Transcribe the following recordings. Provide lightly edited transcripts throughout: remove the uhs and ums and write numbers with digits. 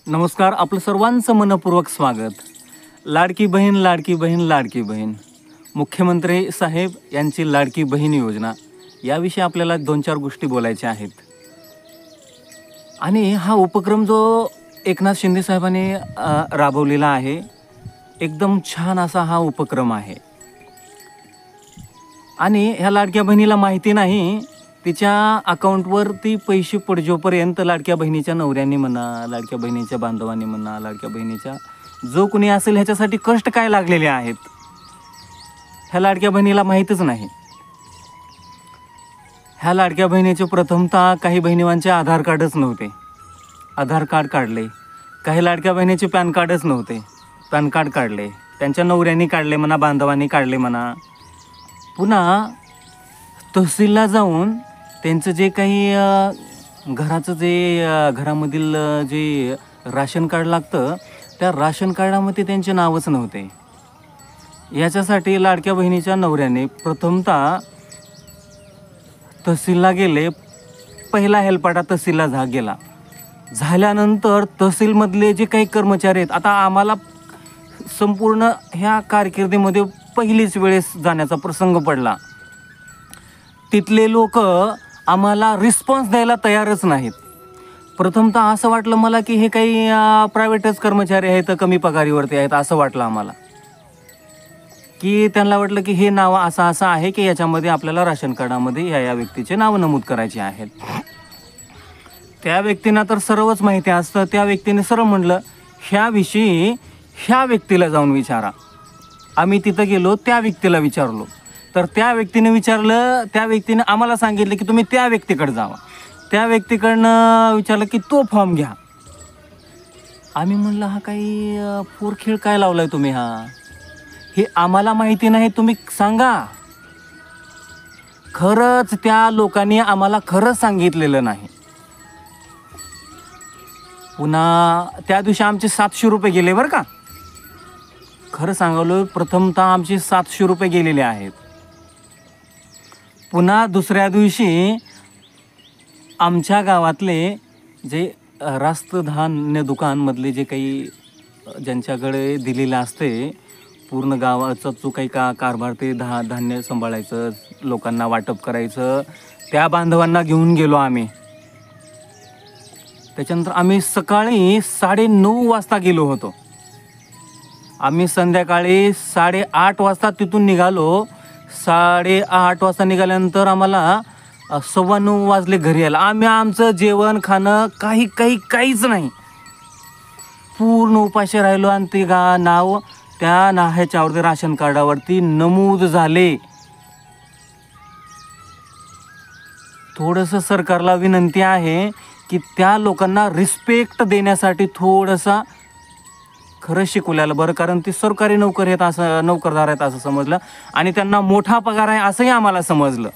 नमस्कार, आपलं सर्वांचं मनपूर्वक स्वागत. लाडकी बहीण लाडकी बहीण लाडकी बहीण, मुख्यमंत्री साहेब यांची लाडकी बहीण योजना याविषयी आपल्याला 2-4 गोष्टी बोलायच्या आहेत. आणि हा उपक्रम जो एकनाथ शिंदे साहेबांनी राबवलेला आहे, एकदम छान असा हा उपक्रम आहे. आणि ह्या लाडक्या बहिणीला माहिती नाही, तिच्या अकाउंटवरती पैसे पडजोपर्यंत लाडक्या बहिणीच्या नवऱ्यांनी म्हणा, लाडक्या बहिणीच्या बांधवांनी म्हणा, लाडक्या बहिणीच्या जो कुणी असेल ह्याच्यासाठी कष्ट काय लागलेले आहेत, ह्या लाडक्या बहिणीला माहीतच नाही. ह्या लाडक्या बहिणीचे प्रथमतः काही बहिणींचे आधार कार्डच नव्हते, आधार कार्ड काढले. काही लाडक्या बहिणीचे पॅन कार्डच नव्हते, पॅन कार्ड काढले. त्यांच्या नवऱ्यांनी काढले म्हणा, बांधवांनी काढले म्हणा. पुन्हा तहसीलला जाऊन त्यांचं जे काही घराचं जे घरामधील जे राशन कार्ड लागतं, त्या राशन कार्डामध्ये त्यांचे नावच नव्हते. याच्यासाठी लाडक्या बहिणीच्या नवऱ्याने प्रथमतः तहसीलला गेले. पहिला हेलपाटा तहसीलला गेला. झाल्यानंतर तहसीलमधले जे काही कर्मचारी आहेत, आता आम्हाला संपूर्ण ह्या कारकिर्दीमध्ये पहिलीच वेळेस जाण्याचा प्रसंग पडला. तिथले लोक आम्हाला रिस्पॉन्स द्यायला तयारच नाहीत. प्रथमतः असं वाटलं मला की हे काही प्रायव्हेटच कर्मचारी आहेत, कमी पगारीवरती आहेत असं वाटलं आम्हाला. की त्यांना वाटलं की हे नाव असं आहे की याच्यामध्ये आपल्याला राशन कार्डामध्ये या व्यक्तीचे नाव नमूद करायचे आहेत. त्या व्यक्तींना तर सर्वच माहिती असतं. त्या व्यक्तीने सर्व म्हणलं ह्याविषयी ह्या व्यक्तीला जाऊन विचारा. आम्ही तिथं गेलो, त्या व्यक्तीला विचारलो. तर त्या व्यक्तीने विचारलं, त्या व्यक्तीने आम्हाला सांगितलं की तुम्ही त्या व्यक्तीकडे जावा. त्या व्यक्तीकडनं विचारलं की तो फॉर्म घ्या. आम्ही म्हणलं हा काही पोरखेळ काय लावलाय तुम्ही, हे आम्हाला माहिती नाही, तुम्ही सांगा. खरंच त्या लोकांनी आम्हाला खरंच सांगितलेलं नाही. पुन्हा त्या दिवशी आमचे 700 रुपये गेले बरं का. खरं सांगालो, प्रथमतः आमचे 700 रुपये गेलेले आहेत. पुन्हा दुसऱ्या दिवशी आमच्या गावातले जे रास्त धान्य दुकानमधले जे काही ज्यांच्याकडे दिलेलं असते, पूर्ण गावाचा जो काही कारभार, ते धान्य सांभाळायचं, लोकांना वाटप करायचं, त्या बांधवांना घेऊन गेलो आम्ही. त्याच्यानंतर आम्ही सकाळी 9:30 वाजता गेलो होतो. आम्ही संध्याकाळी 8:30 वाजता तिथून निघालो. 8:30 वाजता निघाल्यानंतर आम्हाला 9:15 वाजले घरी यायला. आम्ही आमचं जेवण खाणं काहीच नाही, पूर्ण उपाशी राहिलो. आणि ते नाव त्या ह्याच्यावरती राशन कार्डावरती नमूद झाले. थोडंसं सरकारला विनंती आहे की त्या लोकांना रिस्पेक्ट देण्यासाठी थोडंसं खरं शिकवलेलं बरं. कारण ते सरकारी नोकरदार आहेत असं समजलं, आणि त्यांना मोठा पगार आहे असंही आम्हाला समजलं.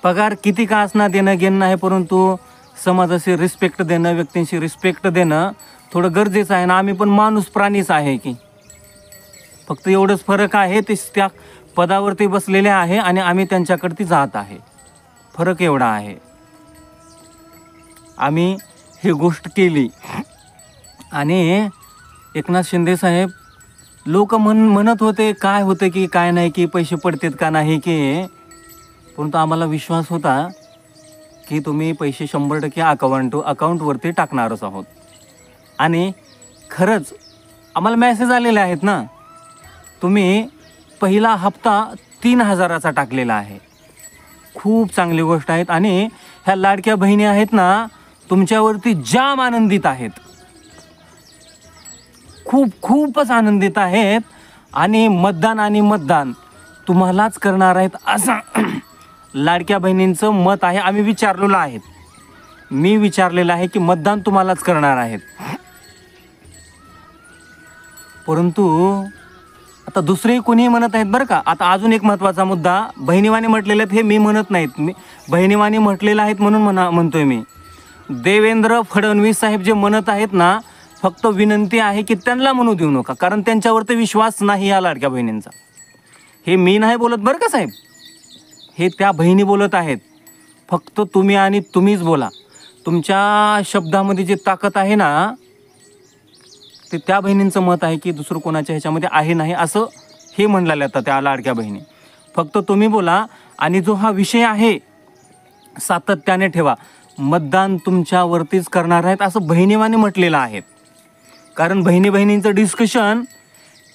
पगार किती का असणार, देणं घेणं नाही, परंतु समाजाशी रिस्पेक्ट देणं, व्यक्तींशी रिस्पेक्ट देणं थोडं गरजेचं आहे ना. आम्ही पण माणूस, प्राणीच आहे की. फक्त एवढंच फरक आहे, ते त्या पदावरती बसलेले आहे आणि आम्ही त्यांच्याकडे जात आहे. फरक एवढा आहे. आम्ही ही गोष्ट केली. आणि एकनाथ शिंदे साहेब लोक म्हणत होते काय होतं की काय नाही, की पैसे पडतात का नाही की, परंतु आम्हाला विश्वास होता की तुम्ही पैसे 100% अकाउंटवरती टाकणारच आहोत. आणि खरंच आम्हाला मेसेज आलेले आहेत ना, तुम्ही पहिला हप्ता 3,000चा टाकलेला आहे. खूप चांगली गोष्ट आहेत. आणि ह्या लाडक्या बहिणी आहेत ना, तुमच्यावरती जाम आनंदित आहेत, खूपच आनंदित आहेत. आणि मतदान तुम्हालाच करणार आहेत असं लाडक्या बहिणींचं मत आहे. आम्ही विचारलेलं आहे, मी विचारलेलं आहे की मतदान तुम्हालाच करणार आहेत. परंतु आता दुसरे कोणी म्हणत आहेत बरं का. आता अजून एक महत्त्वाचा मुद्दा, बहिणीवाणी म्हटलेले आहेत, हे मी म्हणत नाहीत, मी बहिणीवाणी म्हटलेलं आहेत म्हणून म्हणतोय मी. देवेंद्र फडणवीस साहेब जे म्हणत आहेत ना, फक्त विनंती आहे की त्यांना म्हणू देऊ नका, कारण त्यांच्यावरती विश्वास नाही या लाडक्या बहिणींचा. हे मी नाही बोलत बरं का साहेब, हे त्या बहिणी बोलत आहेत. फक्त तुम्ही आणि तुम्हीच बोला. तुमच्या शब्दामध्ये जी ताकद आहे ना, ते त्या बहिणींचं मत आहे की दुसरं कोणाच्या ह्याच्यामध्ये आहे नाही असं हे म्हणलेलं आता त्या लाडक्या बहिणी. फक्त तुम्ही बोला आणि जो हा विषय आहे सातत्याने ठेवा. मतदान तुमच्यावरतीच करणार आहेत असं बहिणीवाने म्हटलेलं आहे. कारण बहिणींचं डिस्कशन,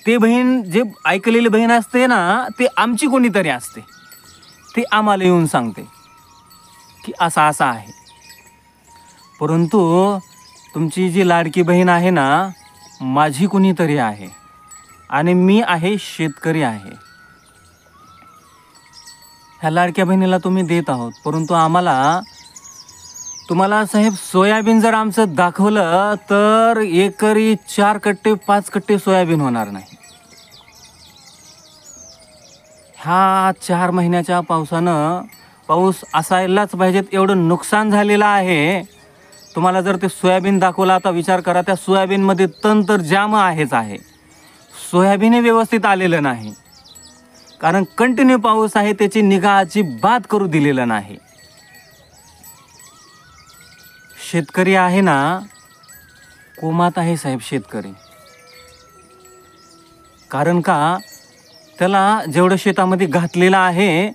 ते बहीण जे ऐकलेली बहीण असते ना, ते आमची कोणीतरी असते, ते आम्हाला येऊन सांगते की असं असं आहे. परंतु तुमची जी लाडकी बहीण आहे ना, माझी कुणीतरी आहे आणि मी आहे शेतकरी आहे. ह्या लाडक्या बहिणीला तुम्ही देत आहोत, परंतु तुम्हाला साहेब सोयाबीन जर आमचं दाखवलं तर एकरी 4 कट्टे 5 कट्टे सोयाबीन होणार नाही. ह्या 4 महिन्याच्या पाऊस असायलाच पाहिजेत एवढं नुकसान झालेलं आहे. तुम्हाला जर ते सोयाबीन दाखवलं, आता विचार करा, त्या सोयाबीनमध्ये तण तर जाम आहेच आहे. सोयाबीनही व्यवस्थित आलेलं नाही, कारण कंटिन्यू पाऊस आहे, त्याची निगा अजिबात करू दिलेलं नाही. शेतकरी आहे ना, कोमात आहे साहेब शेतकरी. कारण का, त्याला जेवढं शेतामध्ये घातलेलं आहे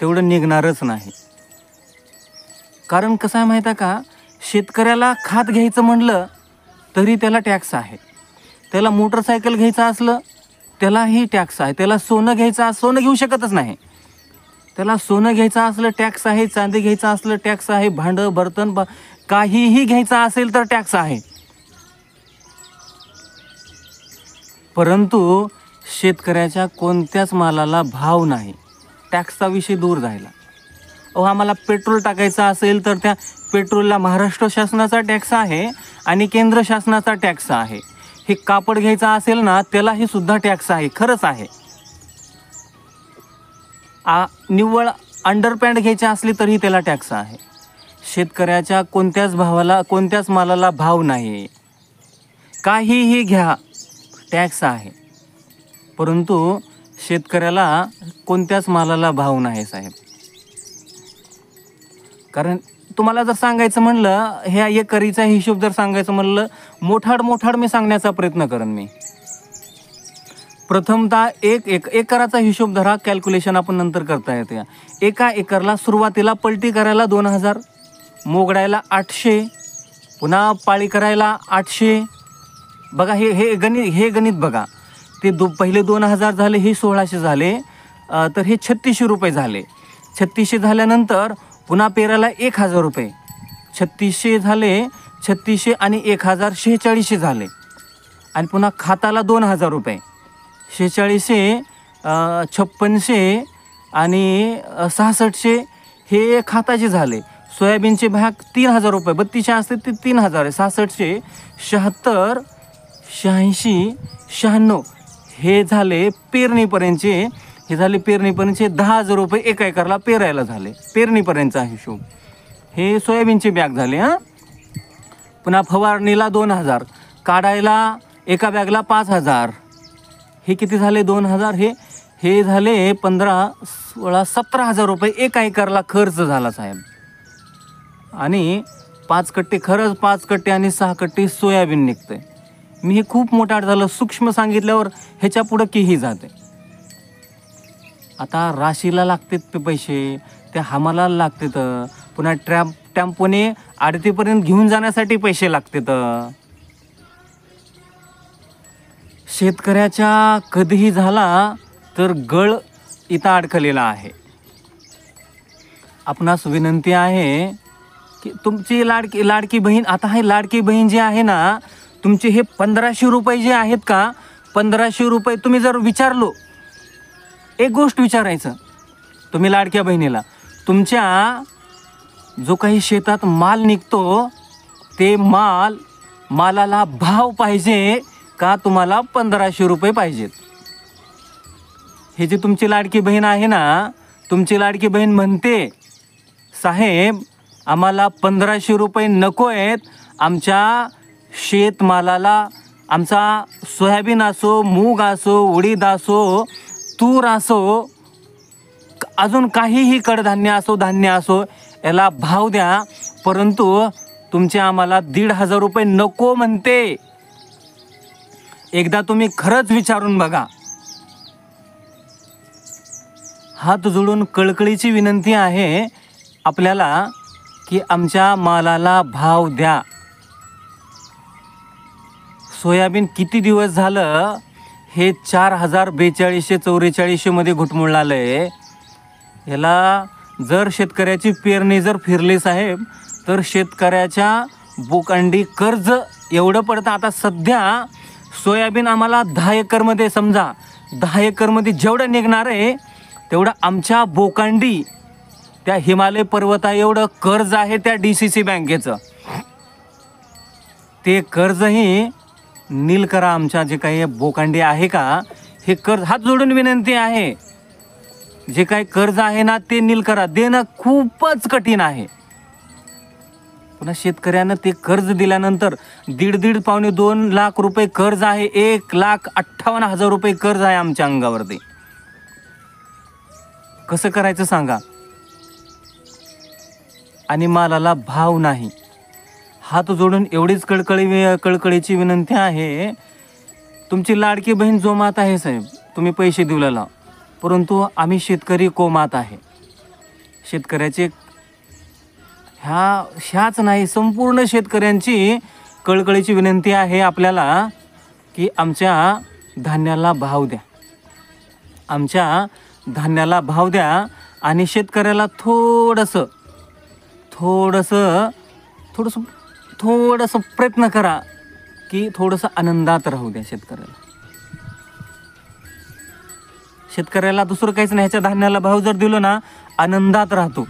तेवढं निघणारच नाही. कारण कसं आहे माहीत आहे का, शेतकऱ्याला खात घ्यायचं म्हणलं तरी त्याला टॅक्स आहे. त्याला मोटरसायकल घ्यायचं असलं त्यालाही टॅक्स आहे. त्याला सोनं घेऊ शकतच नाही. त्याला सोनं घ्यायचं असलं टॅक्स आहे, चांदी घ्यायचं असलं टॅक्स आहे, भांडं बर्तन काहीही घ्यायचं असेल तर टॅक्स आहे. परंतु शेतकऱ्याच्या कोणत्याच मालाला भाव नाही. टॅक्सचा विषय दूर जायला. आम्हाला पेट्रोल टाकायचं असेल तर त्या पेट्रोलला महाराष्ट्र शासनाचा टॅक्स आहे आणि केंद्र शासनाचा टॅक्स आहे. हे कापड घ्यायचं असेल ना, त्यालाही सुद्धा टॅक्स आहे. खरंच आहे. निव्वळ अंडरपॅन्ट घ्यायची असली तरी त्याला टॅक्स आहे. शेतकऱ्याच्या कोणत्याच मालाला भाव नाही. काहीही घ्या टॅक्स आहे, परंतु शेतकऱ्याला कोणत्याच मालाला भाव नाही साहेब. कारण तुम्हाला जर सांगायचं म्हणलं, ह्या एकरीचा हिशोब जर सांगायचं म्हणलं, मोठाड मी सांगण्याचा प्रयत्न करेन मी. प्रथमतः एकराचा हिशोब धरा, कॅल्क्युलेशन आपण नंतर करता येते. एका एकरला सुरुवातीला पलटी करायला 2000, मोगडायला 800, पुन्हा पाळी करायला 800. बघा हे गणित बघा. ते पहिले 2000 झाले, हे 1600 झाले, तर हे 3600 रुपये झाले. 3600 झाल्यानंतर पुन्हा पेरायला 1000 रुपये. 3600 झाले, 3600 आणि 1000 4600 झाले. आणि पुन्हा खाताला 2000 रुपये. 4600, 5600 आणि 6600 हे खाताचे झाले. सोयाबीनचे भाग 3000 रुपये, 3200 असते ते 3000 आहे. 6600, 76, 86, 96 हे झाले पेरणीपर्यंतचे. हे झाले पेरणीपर्यंतचे 10,000 रुपये एका एकरला पेरायला झाले. पेरणीपर्यंतचा हिशोब हे सोयाबीनचे बॅग झाले. पुन्हा फवारणीला 2000, काढायला एका बॅगला 5000. हे किती झाले? 2000. हे झाले 15, 16, 17,000 रुपये एका एकरला खर्च झाला साहेब. आणि 5 कट्टे खरंच 5 कट्टे आणि 6 कट्टे सोयाबीन निघते. मी हे खूप मोठा झालं. सूक्ष्म सांगितल्यावर ह्याच्या पुढं किही जाते. आता राशीला लागतात ते पैसे, त्या हमालाला लागतात, पुन्हा टेम्पोने आडतीपर्यंत घेऊन जाण्यासाठी पैसे लागतात. शेतकऱ्याच्या कधीही झाला तर गळ इथं अडकलेला आहे. आपणास विनंती आहे की तुमची लाडकी बहीण, आता हे लाडकी बहीण जी आहे ना, तुमचे हे 1500 रुपये जे आहेत का, 1500 रुपये तुम्ही जर विचारलो, एक गोष्ट विचारायचं तुम्ही लाडक्या बहिणीला, तुमच्या जो काही शेतात माल निघतो ते मालाला भाव पाहिजे का तुम्हाला 1500 रुपये पाहिजेत? हे जी तुमची लाडकी बहीण आहे ना, तुमची लाडकी बहीण म्हणते, साहेब आम्हाला 1500 रुपये नको आहेत, आमच्या शेतमालाला, आमचा सोयाबीन असो, मूग असो, उडीद असो, तूर असो, अजून काहीही कडधान्य असो, धान्य असो, याला भाव द्या, परंतु तुमचे आम्हाला 1,500 रुपये नको म्हणते. एकदा तुम्ही खरंच विचारून बघा. हात जोडून कळकळीची विनंती आहे आपल्याला की आमच्या मालाला भाव द्या. सोयाबीन किती दिवस झालं हे 4,042-44 मध्ये घुटमुळलं आलंय. याला जर शेतकऱ्याची पेरणी जर फिरली साहेब तर शेतकऱ्याच्या बोकांडी कर्ज एवढं पडतं. आता सध्या सोयाबीन आम्हाला 10 एकरमध्ये समजा 10 एकरमध्ये जेवढं निघणार आहे तेवढं आमच्या बोकांडी त्या हिमालय पर्वता एवढं कर्ज आहे त्या DCC बँकेचं. ते कर्जही नील करा. आमच्या जे काही बोकांडी आहे का हे कर्ज हात जोडून विनंती आहे. जे काही कर्ज आहे ना ते नील करा. देणं खूपच कठीण आहे. पुन्हा शेतकऱ्यानं ते कर्ज दिल्यानंतर 1.5-2 लाख रुपये कर्ज आहे. 1,58,000 रुपये कर्ज आहे आमच्या अंगावरती. कसं करायचं सांगा. आणि मालाला भाव नाही. हात जोडून एवढीच कळकळीची विनंती आहे. तुमची लाडकी बहीण जोमात आहे साहेब. तुम्ही पैसे दिलेला परंतु आम्ही शेतकरी कोमात आहे. शेतकऱ्याचे ह्याच नाही संपूर्ण शेतकऱ्यांची कळकळीची विनंती आहे आपल्याला की आमच्या धान्याला भाव द्या. आमच्या धान्याला भाव द्या आणि शेतकऱ्याला थोडंसं प्रयत्न करा की थोडंसं आनंदात राहू द्या शेतकऱ्याला दुसरं काहीच नाही. ह्याच्या धान्याला भाव जर दिलो ना आनंदात राहतो.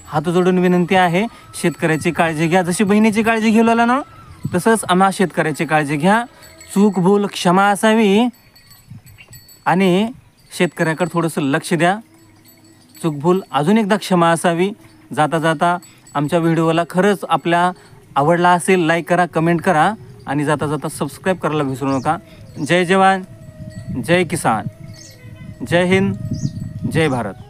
हात जोडून विनंती आहे शेतकऱ्याची काळजी घ्या. जशी बहिणीची काळजी घेऊ लागला ना तसंच आम्हा शेतकऱ्याची काळजी घ्या. चूक भूल क्षमा असावी आणि शेतकऱ्याकडे थोडंसं लक्ष द्या. चूक भूल अजून एकदा क्षमा असावी. जाता जाता आमच्या व्हिडिओला खरंच आपल्या आवडला असेल लाईक करा, कमेंट करा आणि जाता जाता सबस्क्राईब करायला विसरू नका. जय जवान, जय किसान, जय हिंद, जय भारत.